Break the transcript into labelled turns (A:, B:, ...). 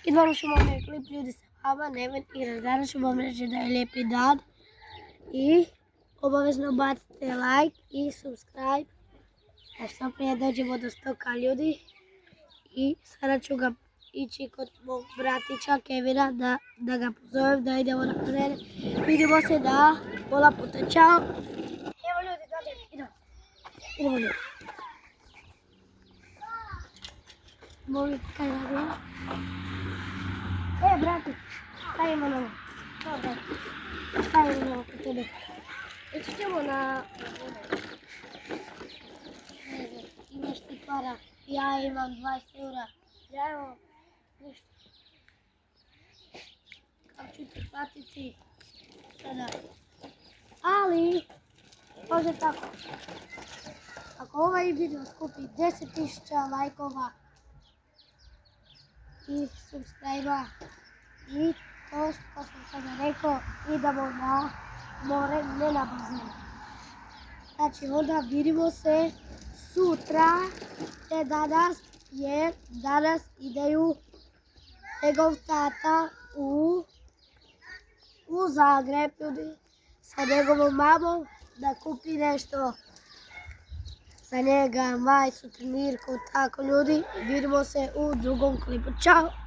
A: I danas ću vam klip ljudi sa vama, Neven igra. Danas ću vam reći da je lijepi dan. I obavezno bacite like i subscribe. Što prije dođemo do 100 ljudi. I sada ću ga ići kod mog bratića Kevina da ga pozovem da idemo na bazene. Vidimo se da pola puta. Ćao! Evo ljudi, idemo. Idemo ljudi. Molim kaj radim. Brate, šta ima novo? Šta ima novo kod tebe? Ići ćemo na... Ne znam, imaš ti para, ja imam 20 eura. Ja evo, ništa. Kako ću ti platiti? Sada. Ali, može tako. Ako ovaj video skupi 10.000 lajkova i subscribe-a i to što sam sada rekao, idemo na more, ne na bazen. Znači onda vidimo se sutra, ne danas, jer danas ideju njegov tata u Zagreb ljudi sa njegovom mamom da kupi nešto za njega, majicu, trenirku, tako ljudi. Vidimo se u drugom klipu. Ćao!